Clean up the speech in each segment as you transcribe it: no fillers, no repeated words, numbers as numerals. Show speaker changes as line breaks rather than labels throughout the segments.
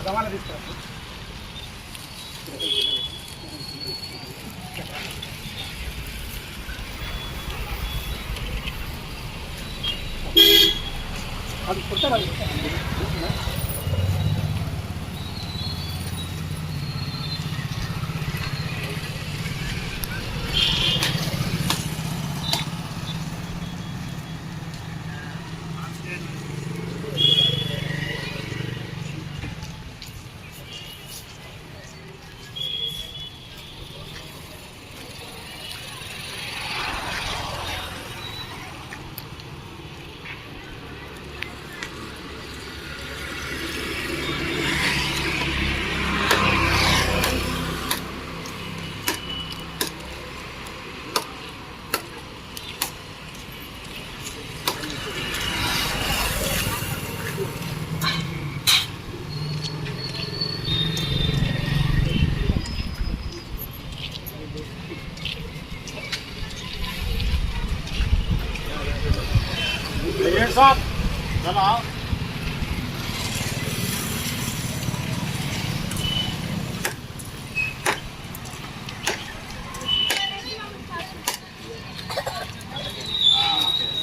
గమాన తీసుకురా అది కొట్టాలి साहब चला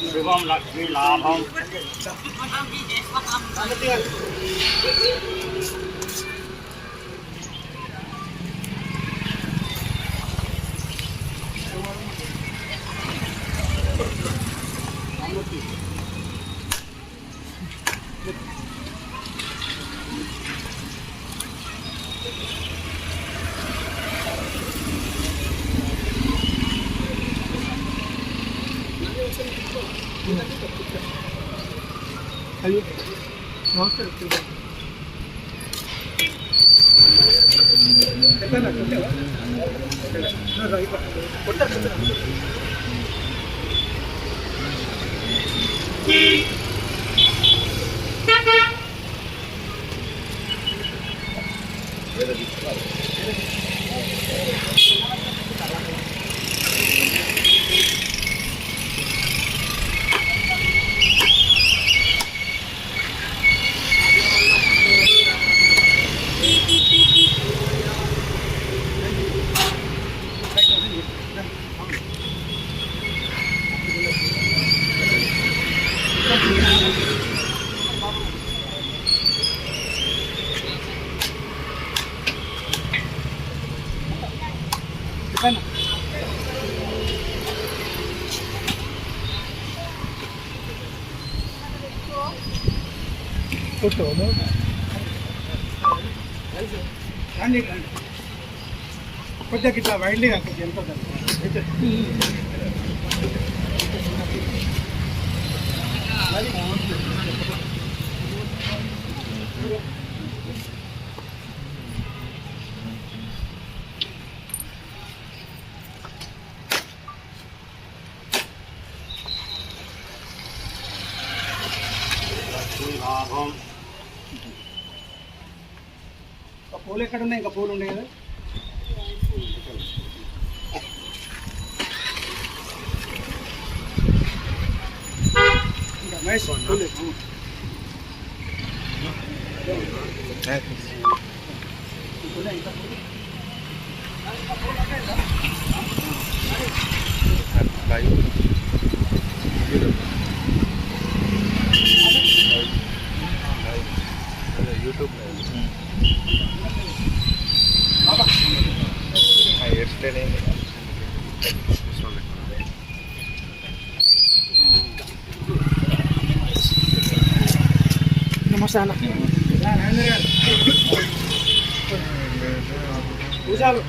शिवम लक्ष्मी लाभम అయ్యో నమస్తే కొద్దిగా ఇట్లా వైడ్లీ కాకపోతే ఎంత లాభం పూలు ఎక్కడ ఉన్నాయి? ఇంకా పూలు ఉన్నాయి కదా. ఇంకా మహేష్ పూలు
యూట్యూబ్
నమస్తే అన్న. పూజాలు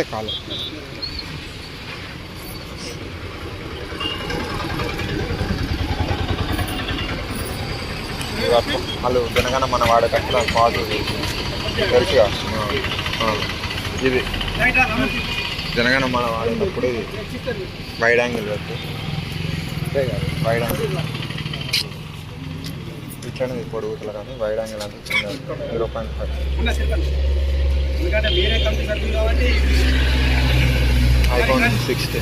కాదు వాళ్ళు జనగణ మన వాడేటప్పుడు పాదు తెలుసుగా ఇది జనగణ మన వాడేటప్పుడు ఇది వైడ్ యాంగిల్ పెట్టు వైడ్ యాంగిల్ ఇట్లనే పొడుగుతులు కానీ వైడ్ యాంగిల్ అంటే చిన్న 0.5
ఎందుకంటే మీరే కంపెనీ కాబట్టి
iPhone 16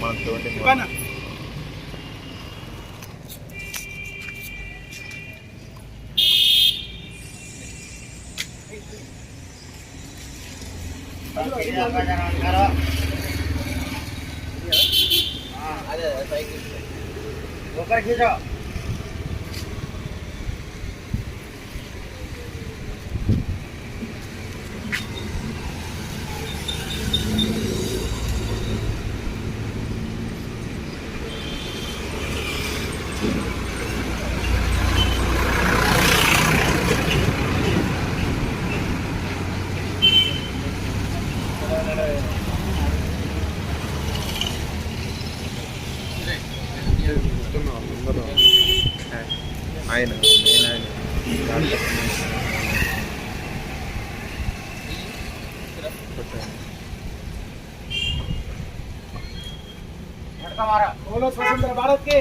మన 17 ఆయన
बोलो स्वतंत्र भारत की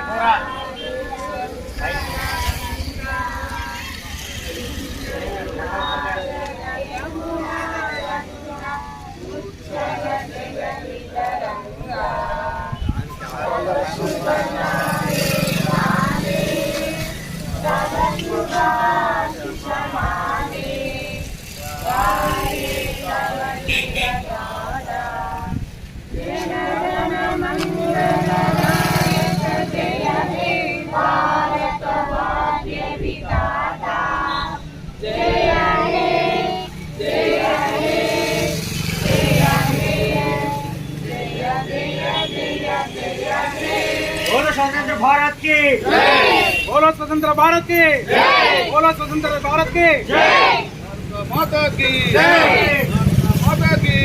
पूरा बोलो स्वतंत्र भारत की बोलो स्वतंत्र भारत की बोलो स्वतंत्र भारत की माता की माता की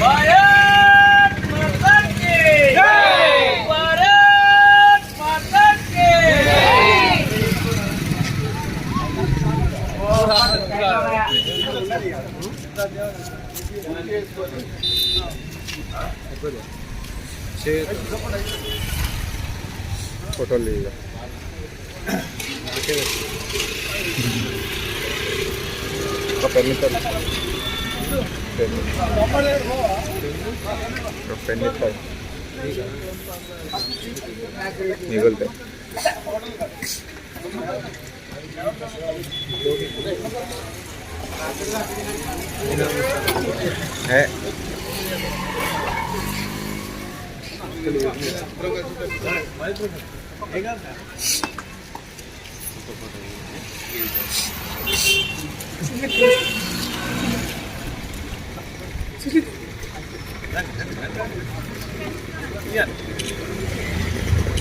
भारत माता की भारत माता की
फोटो लीजिएगा पेन गूगल पे है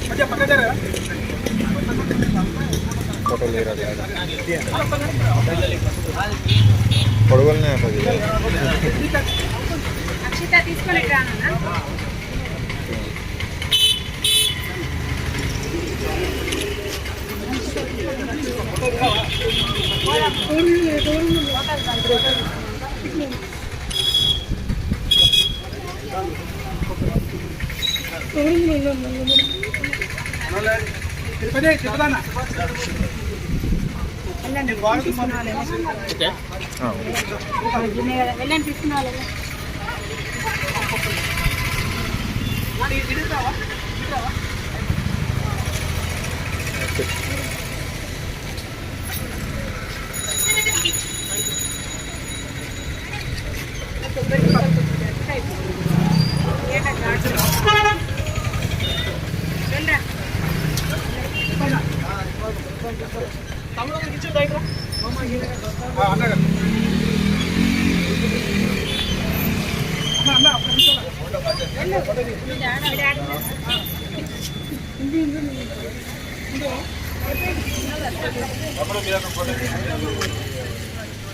కొంచెం పక్క జరగరా?
ఫోటోలు పొడుగులనే ఉంటుంది.
అక్షిత తీసుకొని రానా?
తిరుపతి చెప్తానా
వెళ్ళండి తీసుకున్నా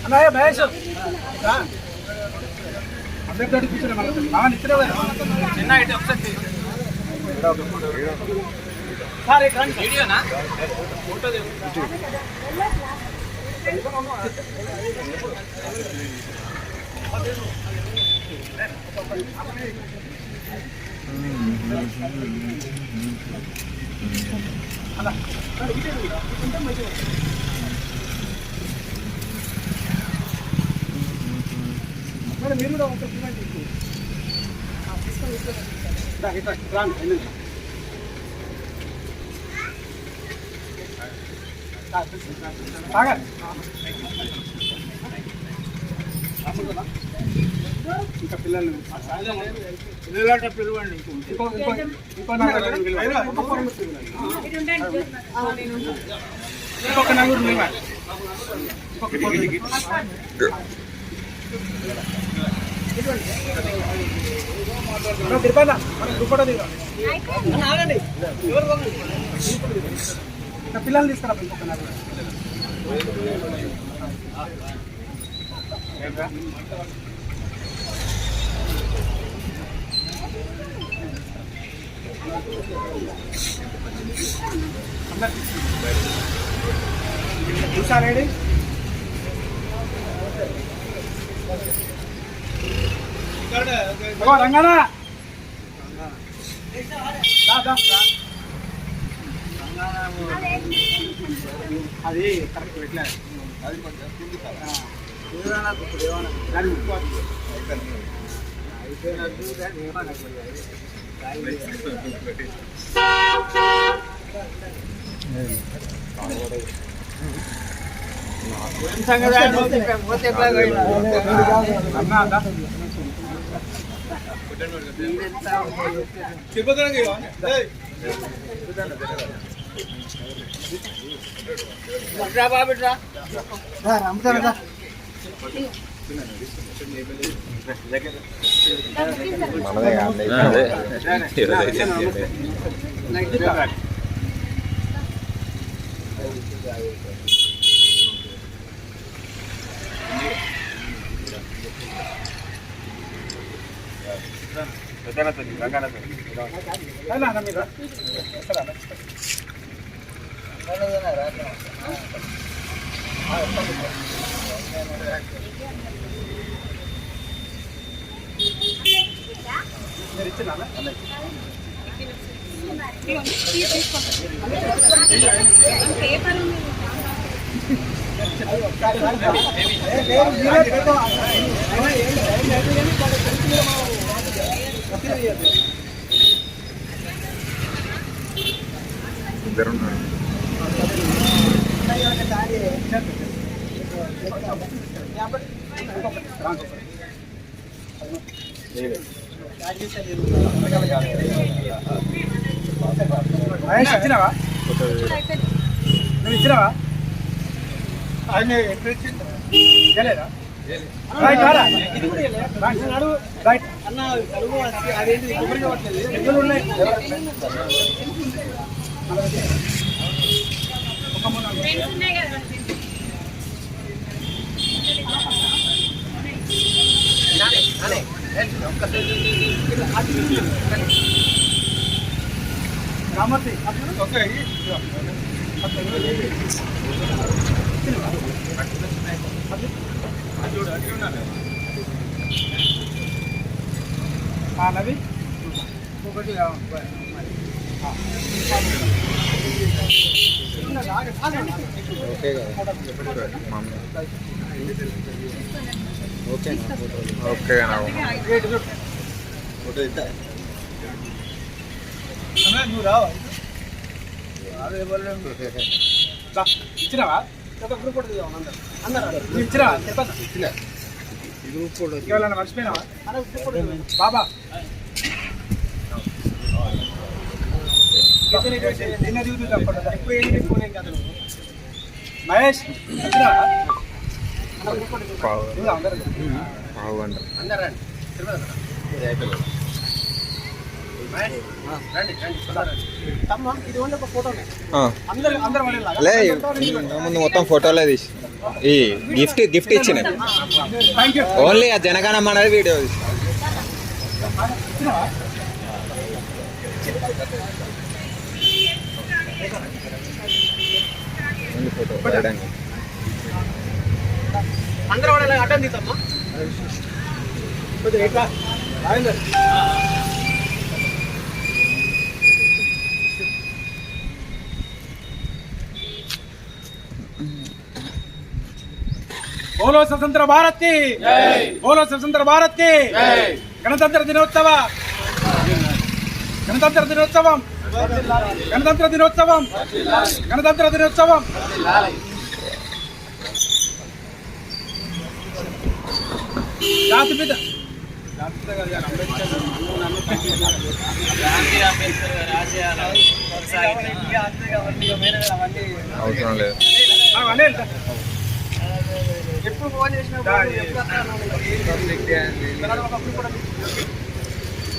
అన్నయ్య మహేష్ అబ్బాయి తోటి కూర్చున్నా మన ఇద్దరే చిన్న అయితే ఒకసారి వీడియోనా ఫోటో మేడం మీరు కూడా ఒక ఇంకా పిల్లలు పిలవండి ఇంకొక నలుగురు తిరుపతి దుప్పట దిగాలి పిల్లల్ని తీసుకురా ఇంకొక నలుగురు చూసారేడి రంగానా అది కరెక్ట్ పెట్టలేదు అది కొంచెం దాన్ని పేపర్ ఇచ్చినావా నువ్వు ఇచ్చినావా ఆయన ఎక్కడ ఇచ్చిందా రైట్ రారా రైట్ అన్న అదేంటి ఎక్కడ ఉన్నాయి
ఫ్రెండ్స్ ఉన్నాయి కదా
రామూర్తి ఓకే నవి ఒకటి
ఓకే కదా మమ్మీ ఓకే ఓకే ఫోటో ఇద్దా
నువ్వు రావా ఇచ్చినావా గ్రూప్ ఫోటో అందరూ ఇచ్చినావా చెప్పండి
గ్రూప్ ఫోటో
ఎవరైనా మర్చిపోయినావా బాబా మహేష్
పావు గంట లే ముందు మొత్తం ఫోటోలే తీసి ఈ గిఫ్ట్ ఇచ్చిన
థ్యాంక్ యూ
ఓన్లీ ఆ జనగణం అనేది వీడియో తీసి ఓన్లీ ఫోటో వేయడానికి
అందరూ కూడా అటెండ్ తీద్దామా కొద్దిగా ఎట్లా రాజేందర్ बोलो स्वतंत्र भारत की जय बोलो स्वतंत्र भारत की जय गणतंत्र दिनोत्सव गणतंत्र दिनोत्सवम गणतंत्र दिनोत्सवम गणतंत्र दिनोत्सवम జాతిపిత
అవసరం లేదు
ఎప్పుడు ఫోన్ చేసినా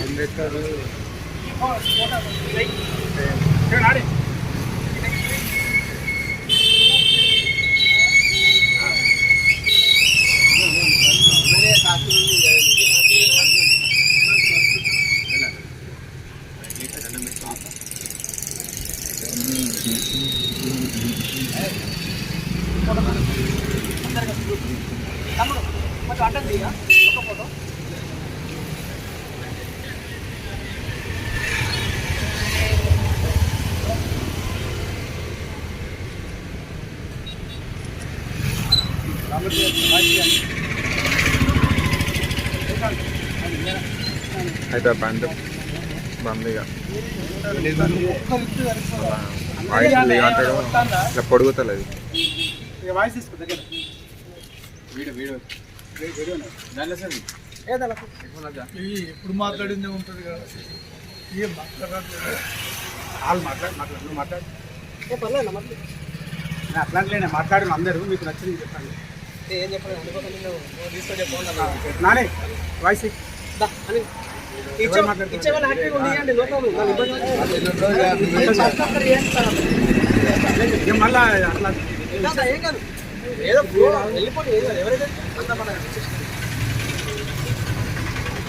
అంబేద్కర్
కొంచెం అటెండ్ దిగా ఒక ఫోటో
అయితే బంద్ బందీగా వాయిస్ అంటాడు ఇట్లా పొడుగుతలేదు
ఇక వాయిస్ తీసుకో దగ్గర వీడియో
ఎప్పుడు మాట్లాడిందే ఉంటుంది కదా ఏం మాట్లాడలేదు
వాళ్ళు మాట్లాడు నువ్వు మాట్లాడు పర్లేదు నేను అట్లాంటినే మాట్లాడిన అందరూ మీకు నచ్చింది చెప్పండి ఏం చెప్పండి నానే వాయిస్ మళ్ళా అట్లా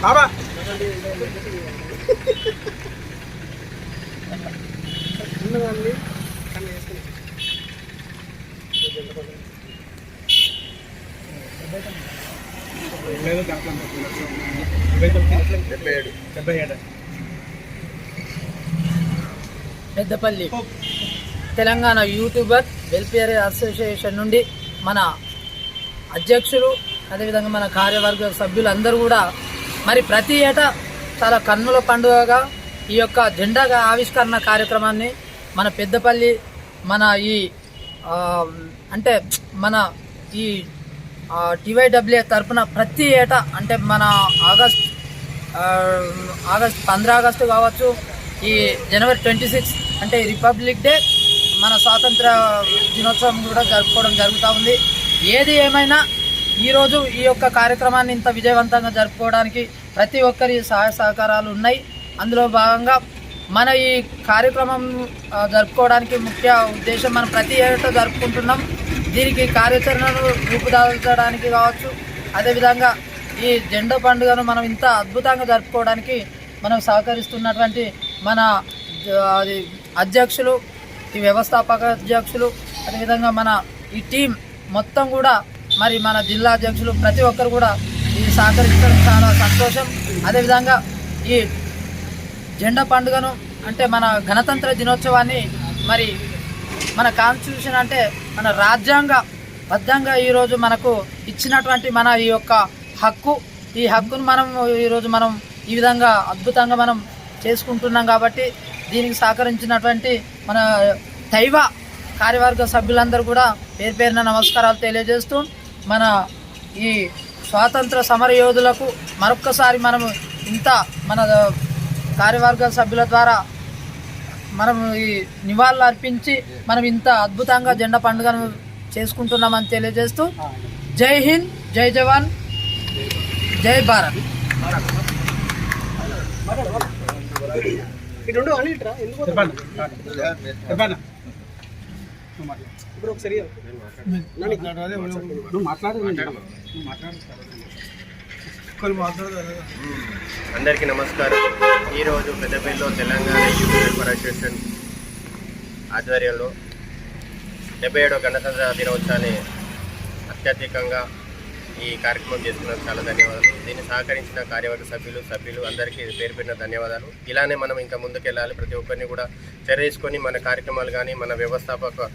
బాబా
Peddapalli Telangana YouTuber welfare association నుండి మన అధ్యక్షులు అదేవిధంగా మన కార్యవర్గ సభ్యులందరూ కూడా మరి ప్రతి ఏటా చాలా కన్నుల పండుగగా ఈ యొక్క జెండా ఆవిష్కరణ కార్యక్రమాన్ని మన పెద్దపల్లి మన ఈ అంటే మన ఈ టీవైడబ్ల్యూఏ తరఫున ప్రతి ఏటా అంటే మన ఆగస్ట్ 15 ఆగస్టు కావచ్చు, ఈ జనవరి 26 అంటే రిపబ్లిక్ డే మన స్వాతంత్ర దినోత్సవం కూడా జరుపుకోవడం జరుగుతూ ఉంది. ఏది ఏమైనా ఈరోజు ఈ యొక్క కార్యక్రమాన్ని ఇంత విజయవంతంగా జరుపుకోవడానికి ప్రతి ఒక్కరి సహాయ సహకారాలు ఉన్నాయి. అందులో భాగంగా మన ఈ కార్యక్రమం జరుపుకోవడానికి ముఖ్య ఉద్దేశం మనం ప్రతి ఏటా జరుపుకుంటున్నాం. దీనికి కార్యాచరణను రూపుదాల్చడానికి కావచ్చు, అదేవిధంగా ఈ జెండా పండుగను మనం ఇంత అద్భుతంగా జరుపుకోవడానికి మనం సహకరిస్తున్నటువంటి మన అధ్యక్షులు, ఈ వ్యవస్థాపక అధ్యక్షులు, అదేవిధంగా మన ఈ టీం మొత్తం కూడా, మరి మన జిల్లా అధ్యక్షులు ప్రతి ఒక్కరు కూడా ఇది సహకరించడం చాలా సంతోషం. అదేవిధంగా ఈ జెండా పండుగను అంటే మన గణతంత్ర దినోత్సవాన్ని మరి మన కాన్స్టిట్యూషన్ అంటే మన రాజ్యాంగబద్ధంగా ఈరోజు మనకు ఇచ్చినటువంటి మన ఈ యొక్క హక్కు, ఈ హక్కును మనం ఈరోజు మనం ఈ విధంగా అద్భుతంగా మనం చేసుకుంటున్నాం. కాబట్టి దీనికి సహకరించినటువంటి మన దైవ కార్యవర్గ సభ్యులందరూ కూడా పేరు పేరున నమస్కారాలు తెలియజేస్తూ, మన ఈ స్వాతంత్ర సమర యోధులకు మరొక్కసారి మనము ఇంత మన కార్యవర్గ సభ్యుల ద్వారా మనం ఈ నివాళులు అర్పించి మనం ఇంత అద్భుతంగా జెండా పండుగను చేసుకుంటున్నామని తెలియజేస్తూ, జై హింద్, జై జవాన్, జై భారత్.
అందరికీ నమస్కారం. ఈరోజు పెద్దపల్లిలో తెలంగాణ యూత్ అసోసియేషన్ ఆధ్వర్యంలో 77వ గణతంత్ర దినోత్సవాన్ని అత్యధికంగా ఈ కార్యక్రమం చేసుకున్నందుకు చాలా ధన్యవాదాలు. దీన్ని సహకరించిన కార్యవర్గ సభ్యులు అందరికీ పేరు పేరున ధన్యవాదాలు. ఇలానే మనం ఇంకా ముందుకెళ్ళాలి. ప్రతి ఒక్కరిని కూడా చర్యేసుకొని మన కార్యక్రమాలు కానీ మన వ్యవస్థాపక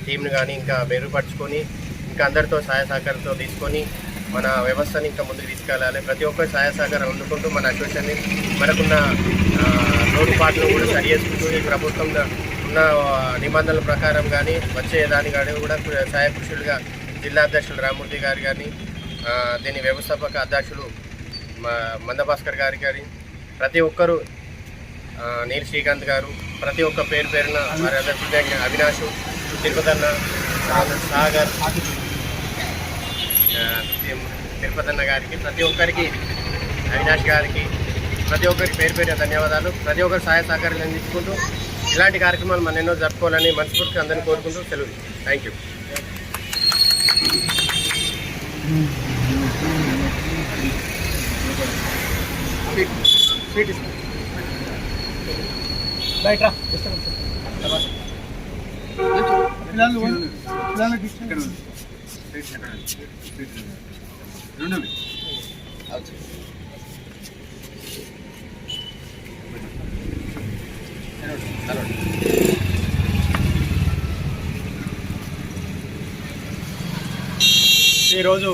టీంను కానీ ఇంకా మెరుగుపరుచుకొని ఇంకా అందరితో సహాయ సహకారంతో తీసుకొని మన వ్యవస్థని ఇంకా ముందుకు తీసుకెళ్ళాలి. ప్రతి ఒక్కరి సహాయ సహకారం అందుకుంటూ మన అసోసియేషన్ని మనకున్న లోటుపాట్లను కూడా సరి చేసుకుంటూ ఈ ప్రభుత్వం ఉన్న నిబంధనల ప్రకారం కానీ వచ్చే దాని కానీ కూడా సహాయ కృషులుగా జిల్లా అధ్యక్షులు రామూర్తి గారు కానీ, దీని వ్యవస్థాపక అధ్యక్షులు మందభాస్కర్ గారు కానీ, ప్రతి ఒక్కరూ నీల్ శ్రీకాంత్ గారు, ప్రతి ఒక్క పేరు పేరున వారి అధ్యక్షులు అవినాష్, తిరుపతన్న, సాగర్, తిరుపతన్న గారికి, ప్రతి ఒక్కరికి, అవినాష్ గారికి, ప్రతి ఒక్కరికి పేరు పేరున ధన్యవాదాలు. ప్రతి ఒక్కరు సహాయ సహకారాలు అందించుకుంటూ ఇలాంటి కార్యక్రమాలు మనం ఎన్నో జరుపుకోవాలని మనస్ఫూర్తిగా అందరినీ కోరుకుంటూ సెలవు. Thank you.
ఈరోజు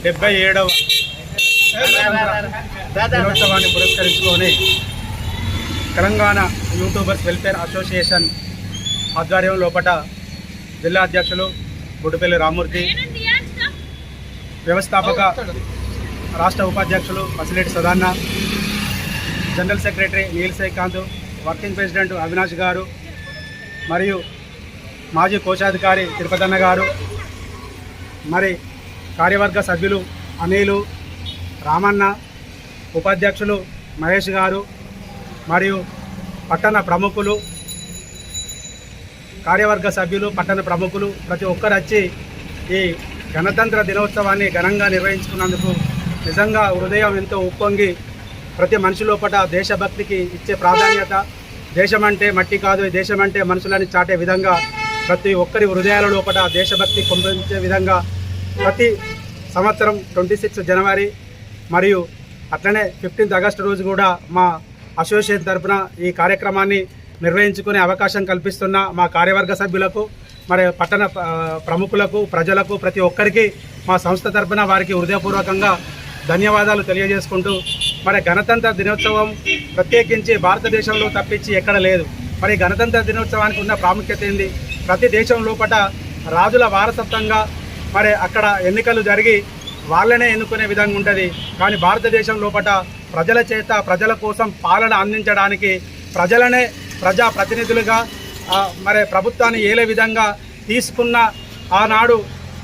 77వ దినోత్సవాన్ని పురస్కరించుకొని తెలంగాణ యూట్యూబర్స్ వెల్ఫేర్ అసోసియేషన్ ఆధ్వర్యం లోపల జిల్లా అధ్యక్షులు గుడిపల్లి రామూర్తి, వ్యవస్థాపక రాష్ట్ర ఉపాధ్యక్షులు Pasileti Sadanna, general secretary Neel Srikanth, working president Avinash garu, మరియు మాజీ కోశాధికారి తిరుపతన్న గారు, మరి కార్యవర్గ సభ్యులు అనిలు, రామన్న, ఉపాధ్యక్షులు మహేష్ గారు, మరియు పట్టణ ప్రముఖులు, కార్యవర్గ సభ్యులు, పట్టణ ప్రముఖులు ప్రతి ఒక్కరు వచ్చి ఈ గణతంత్ర దినోత్సవాన్ని ఘనంగా నిర్వహించుకున్నందుకు నిజంగా హృదయం ఎంతో ఉప్పొంగి, ప్రతి మనిషి లోపల దేశభక్తికి ఇచ్చే ప్రాధాన్యత, దేశం అంటే మట్టి కాదు, దేశం అంటే మనుషులని చాటే విధంగా ప్రతి ఒక్కరి హృదయాల లోపల దేశభక్తి పొందించే విధంగా ప్రతి సంవత్సరం 26 జనవరి మరియు అట్లనే 15 ఆగస్టు రోజు కూడా మా అసోసియేషన్ తరఫున ఈ కార్యక్రమాన్ని నిర్వహించుకునే అవకాశం కల్పిస్తున్న మా కార్యవర్గ సభ్యులకు, మరి పట్టణ ప్రముఖులకు, ప్రజలకు, ప్రతి ఒక్కరికి మా సంస్థ తరఫున వారికి హృదయపూర్వకంగా ధన్యవాదాలు తెలియజేసుకుంటూ, మరి గణతంత్ర దినోత్సవం ప్రత్యేకించి భారతదేశంలో తప్పించి ఎక్కడ లేదు. మరి గణతంత్ర దినోత్సవానికి ఉన్న ప్రాముఖ్యత ఏంది? ప్రతి దేశం లోపల రాజుల వారసత్వంగా మరి అక్కడ ఎన్నికలు జరిగి వాళ్ళనే ఎన్నుకునే విధంగా ఉంటుంది. కానీ భారతదేశం లోపల ప్రజల చేత ప్రజల కోసం పాలన అందించడానికి ప్రజలనే ప్రజాప్రతినిధులుగా మరి ప్రభుత్వాన్ని ఏలే విధంగా తీసుకున్న ఆనాడు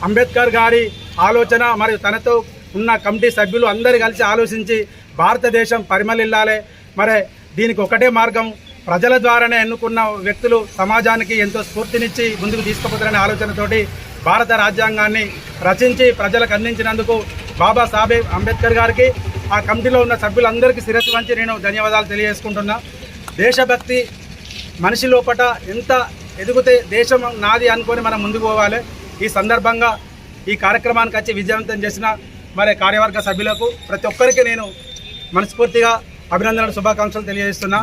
అంబేద్కర్ గారి ఆలోచన మరియు తనతో ఉన్న కమిటీ సభ్యులు అందరూ కలిసి ఆలోచించి భారతదేశం పరిమళిల్లాలి, మరి దీనికి ఒకటే మార్గం, ప్రజల ద్వారానే ఎన్నుకున్న వ్యక్తులు సమాజానికి ఎంతో స్ఫూర్తినిచ్చి ముందుకు తీసుకుపోతారనే ఆలోచనతోటి భారత రాజ్యాంగాన్ని రచించి ప్రజలకు అందించినందుకు బాబాసాహెబ్ అంబేద్కర్ గారికి ఆ కమిటీలో ఉన్న సభ్యులందరికీ శిరస్సు వంచి నేను ధన్యవాదాలు తెలియజేసుకుంటున్నా. దేశభక్తి మనిషి లోపట ఎంత ఎదిగితే దేశం నాది అనుకొని మనం ముందుకు పోవాలి. ఈ సందర్భంగా ఈ కార్యక్రమానికి వచ్చి విజయవంతం చేసిన మరి కార్యవర్గ సభ్యులకు ప్రతి ఒక్కరికి నేను మనస్ఫూర్తిగా అభినందనలు శుభాకాంక్షలు తెలియజేస్తున్నా.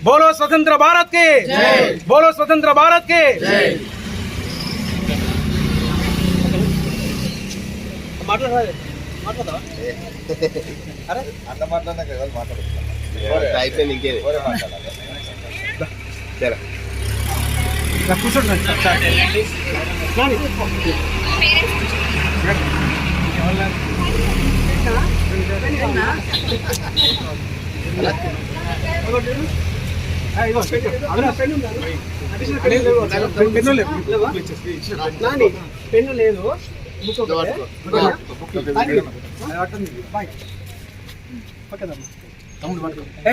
బోలో స్వతంత్ర భారత్ కి, బోలో స్వతంత్ర భారత్ కి.
అయిపోయింది ఇంకేది
పెన్ను లేదు,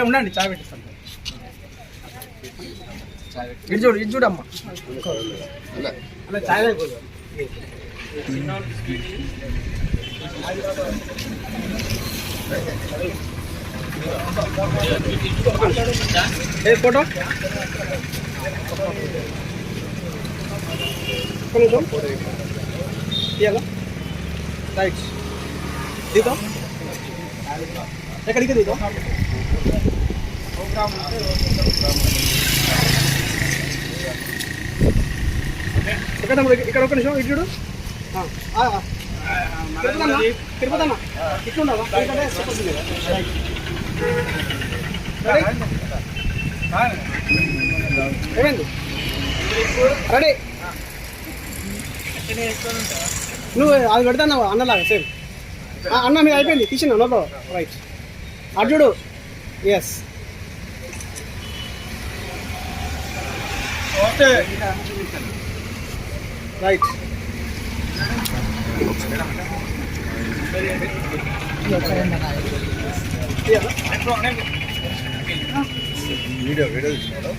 ఉండండి, చాయ్ పెట్టిస్తాను. ఇది చూడు, ఇది చూడమ్మా, అలా చాయ్ ఏ ఫోటో ఇయ్యాలా రైట్ దిగుతాం, ఎక్కడికి దిగుతాం. ఇక్కడ ఒక నిమిషం, ఇటు చూడు. తిరుపతి అన్న ఇట్లుండవా, ఏమైంది? రెడీ, నువ్వు అది పెడతావు అన్నలాగా సేమ్. అన్న మీద అయిపోయింది, తీసిన నో రైట్. అర్జుడు ఎస్ రైట్.
వీడియో తీసుకున్నాడు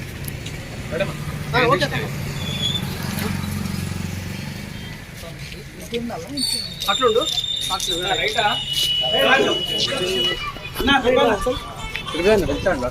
అట్లుండు, అట్లా